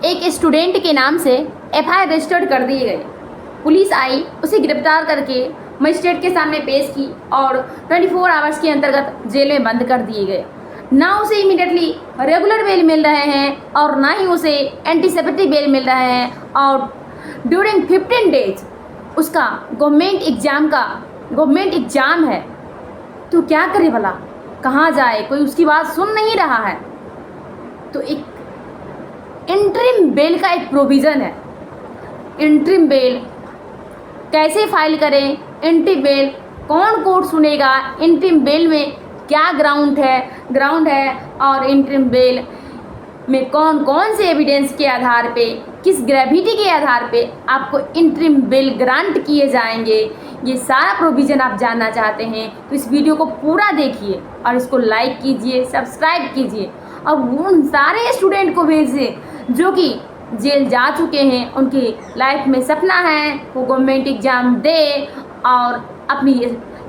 एक स्टूडेंट के नाम से एफआईआर रजिस्टर्ड कर दिए गए। पुलिस आई, उसे गिरफ्तार करके मजिस्ट्रेट के सामने पेश की और 24 आवर्स के अंतर्गत जेल में बंद कर दिए गए। ना उसे इमीडिएटली रेगुलर बेल मिल रहे हैं और ना ही उसे एंटीसिपेटरी बेल मिल रहे हैं, और ड्यूरिंग 15 डेज उसका गवर्नमेंट एग्ज़ाम है। तो क्या करे भला, कहाँ जाए, कोई उसकी बात सुन नहीं रहा है। तो एक इंटरिम बेल का एक प्रोविज़न है। इंटरिम बेल कैसे फाइल करें, इंटरिम बेल कौन कोर्ट सुनेगा, इंटरिम बेल में क्या ग्राउंड है और इंटरिम बेल में कौन कौन से एविडेंस के आधार पे, किस ग्रेविटी के आधार पे आपको इंटरिम बेल ग्रांट किए जाएंगे, ये सारा प्रोविज़न आप जानना चाहते हैं तो इस वीडियो को पूरा देखिए और इसको लाइक कीजिए, सब्सक्राइब कीजिए और उन सारे स्टूडेंट को भेजिए जो कि जेल जा चुके हैं, उनकी लाइफ में सपना है वो गवर्नमेंट एग्ज़ाम दे और अपनी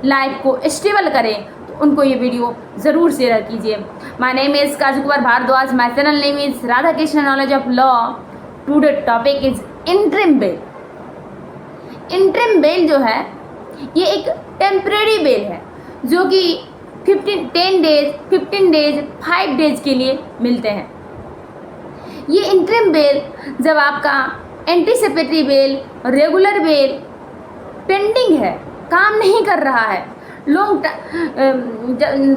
लाइफ को स्टेबल करें। तो उनको ये वीडियो ज़रूर शेयर कीजिए। My name is Kaju Kumar Bharadwaj, my channel name is Radha Krishna knowledge of law. Today topic is interim bail. Interim bail जो है ये एक टेम्परेरी बेल है जो कि 15 डेज 5 डेज के लिए मिलते हैं। ये इंटरिम बेल जब आपका anticipatory bail, regular bell pending है, काम नहीं कर रहा है,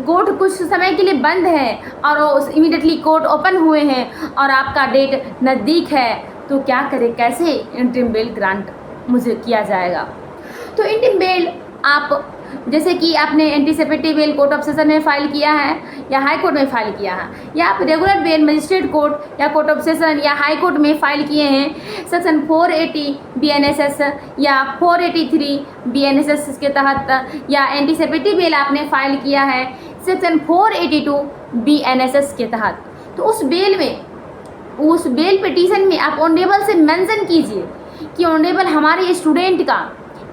कोर्ट कुछ समय के लिए बंद है और इमीडिएटली कोर्ट ओपन हुए हैं और आपका डेट नज़दीक है, तो क्या करें, कैसे इंटरिम बेल ग्रांट मुझे किया जाएगा। तो इंटरिम बेल आप जैसे कि आपने anticipatory bail court of session में फ़ाइल किया है या हाई कोर्ट में फ़ाइल किया है, या आप रेगुलर बेल मजिस्ट्रेट कोर्ट या कोर्ट ऑफ सेशन या हाई कोर्ट में फ़ाइल किए हैं सेक्शन 480 BNSS या 483 BNSS के तहत, या एंटीसिपेटरी बेल आपने फ़ाइल किया है सेक्शन 482 BNSS के तहत, तो उस बेल पिटीशन में आप ऑनरेबल से मेंशन कीजिए कि ऑनरेबल हमारे स्टूडेंट का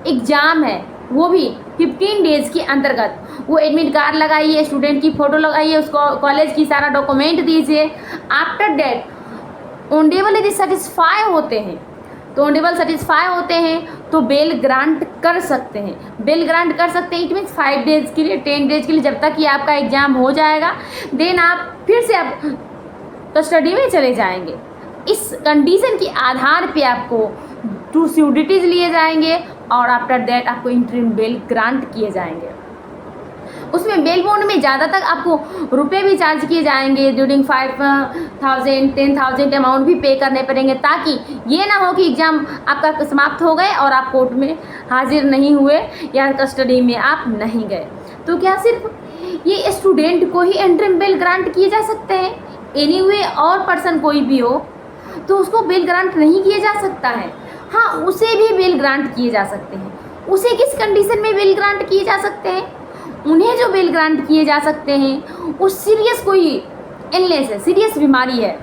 एग्ज़ाम है, वो भी 15 डेज़ के अंतर्गत। वो एडमिट कार्ड लगाइए, स्टूडेंट की फ़ोटो लगाइए, उसको कॉलेज की सारा डॉक्यूमेंट दीजिए। आफ्टर डेट ऑनरेबल यदि सेटिस्फाई होते हैं तो बेल ग्रांट कर सकते हैं। इट मीन्स 5 डेज़ के लिए, 10 डेज़ के लिए, जब तक कि आपका एग्ज़ाम हो जाएगा। देन आप फिर से आप कस्टडी में चले जाएंगे। इस कंडीशन के आधार पे आपको 2 सिक्योरिटीज़ लिए जाएंगे और आफ्टर दैट आपको इंटरिम बेल ग्रांट किए जाएंगे। उसमें बेल बॉन्ड में ज़्यादातर आपको रुपए भी चार्ज किए जाएंगे। ड्यूरिंग 5,000 10,000 अमाउंट भी पे करने पड़ेंगे, ताकि ये ना हो कि एग्ज़ाम आपका समाप्त हो गए और आप कोर्ट में हाजिर नहीं हुए या कस्टडी में आप नहीं गए। तो क्या सिर्फ ये स्टूडेंट को ही इंटरिम बेल ग्रांट किए जा सकते हैं? एनीवे और पर्सन कोई भी हो तो उसको बेल ग्रांट नहीं किया जा सकता है? हाँ, उसे भी बेल ग्रांट किए जा सकते हैं। उसे किस कंडीशन में बेल ग्रांट किए जा सकते हैं? उन्हें जो बेल ग्रांट किए जा सकते हैं वो सीरियस कोई इलनेस है, सीरियस बीमारी है,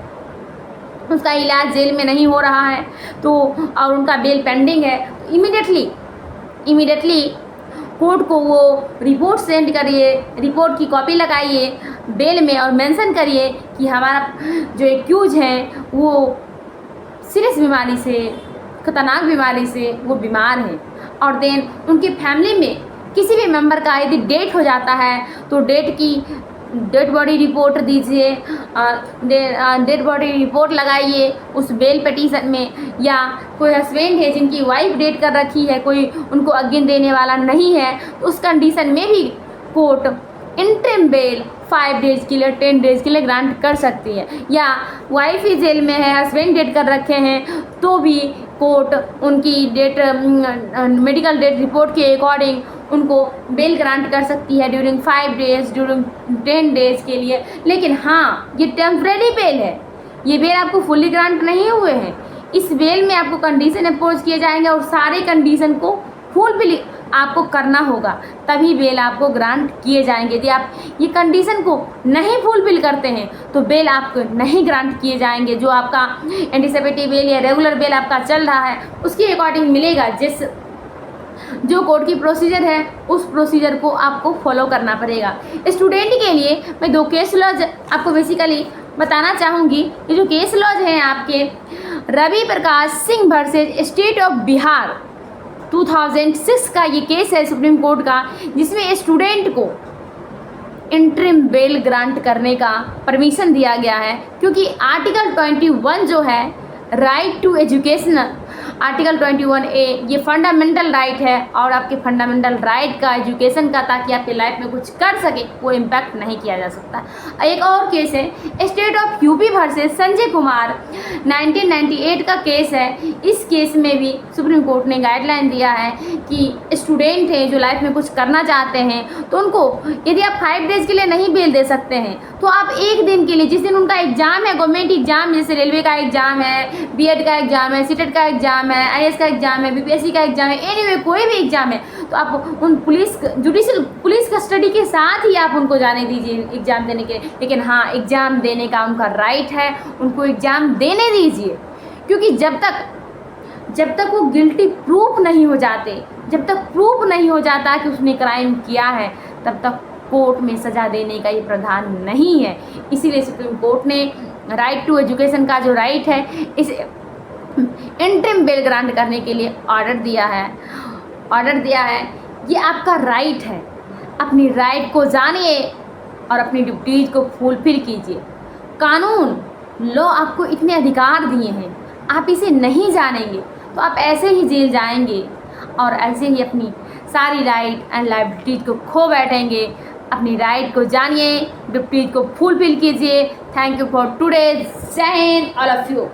उसका इलाज जेल में नहीं हो रहा है तो और उनका बेल पेंडिंग है, तो इमीडिएटली कोर्ट को वो रिपोर्ट सेंड करिए, रिपोर्ट की कॉपी लगाइए बेल में और मेंशन करिए कि हमारा जो एक्यूज हैं वो सीरियस बीमारी से, खतरनाक बीमारी से वो बीमार हैं। और देन उनकी फैमिली में किसी भी मेंबर का यदि डेथ हो जाता है तो डेड बॉडी रिपोर्ट दीजिए, डेड बॉडी रिपोर्ट लगाइए उस बेल पिटीशन में। या कोई हस्बैंड है जिनकी वाइफ डेथ कर रखी है, कोई उनको अगेन देने वाला नहीं है, तो उस कंडीशन में भी कोर्ट इंटरिम बेल 5 डेज़ के लिए, 10 डेज़ के लिए ग्रांट कर सकती है। या वाइफ ही जेल में है, हस्बैंड डेथ कर रखे हैं, तो भी कोर्ट उनकी मेडिकल डेथ रिपोर्ट के अकॉर्डिंग उनको बेल ग्रांट कर सकती है ड्यूरिंग 5 डेज़, ड्यूरिंग 10 डेज़ के लिए। लेकिन हाँ, ये टेम्परेरी बेल है, ये बेल आपको फुली ग्रांट नहीं हुए हैं। इस बेल में आपको कंडीशन अपोज किए जाएंगे और सारे कंडीशन को फुलफिल आपको करना होगा, तभी बेल आपको ग्रांट किए जाएंगे। यदि आप ये कंडीशन को नहीं फुलफिल करते हैं तो बेल आपको नहीं ग्रांट किए जाएंगे। जो आपका एंटीसिपेटरी बेल या रेगुलर बेल आपका चल रहा है उसके अकॉर्डिंग मिलेगा। जो कोर्ट की प्रोसीजर है उस प्रोसीजर को आपको फॉलो करना पड़ेगा। स्टूडेंट के लिए मैं 2 केस लॉज आपको बेसिकली बताना चाहूँगी कि जो केस लॉज हैं आपके Ravi Prakash Singh versus state of Bihar 2006 का ये केस है सुप्रीम कोर्ट का, जिसमें स्टूडेंट को इंटरिम बेल ग्रांट करने का परमिशन दिया गया है, क्योंकि आर्टिकल 21 जो है right to education, article 21A ये फंडामेंटल राइट है, और आपके फंडामेंटल राइट का एजुकेशन का, ताकि आपके लाइफ में कुछ कर सके, वो इम्पैक्ट नहीं किया जा सकता। एक और केस है state of UP versus Sanjay Kumar 1998 का केस है। इस केस में भी सुप्रीम कोर्ट ने गाइडलाइन दिया है कि स्टूडेंट हैं जो लाइफ में कुछ करना चाहते हैं, तो उनको यदि आप 5 डेज़ के लिए नहीं बेल दे सकते हैं, तो आप एक दिन के लिए, जिस दिन उनका एग्ज़ाम है, गवर्नमेंट एग्ज़ाम, जैसे रेलवे का एग्ज़ाम है, बीएड का एग्ज़ाम है, सीटेट का एग्ज़ाम है, आईएएस का एग्ज़ाम है, बीपीएससी का एग्ज़ाम है, एनीवे कोई भी एग्ज़ाम है, तो आप उन पुलिस कस्टडी के साथ ही आप उनको जाने दीजिए एग्ज़ाम देने के। लेकिन हाँ, एग्ज़ाम देने का उनका राइट है, उनको एग्ज़ाम देने दीजिए, क्योंकि जब तक वो गिल्टी प्रूफ नहीं हो जाते, जब तक प्रूफ नहीं हो जाता कि उसने क्राइम किया है, तब तक कोर्ट में सज़ा देने का ये प्रावधान नहीं है। इसीलिए सुप्रीम कोर्ट ने राइट टू एजुकेशन का जो राइट है, इसे इंटरिम बेल ग्रांट करने के लिए ऑर्डर दिया है। ये आपका राइट है, अपनी राइट को जानिए और अपनी ड्यूटीज़ को फुलफिल कीजिए। कानून, लॉ आपको इतने अधिकार दिए हैं, आप इसे नहीं जानेंगे तो आप ऐसे ही जेल जाएंगे और ऐसे ही अपनी सारी राइट एंड लाइबिलिटीज़ को खो बैठेंगे। अपनी राइट को जानिए, ड्यूटीज़ को फुलफिल कीजिए। Thank you for today. जय हिंद ऑल ऑफ यू।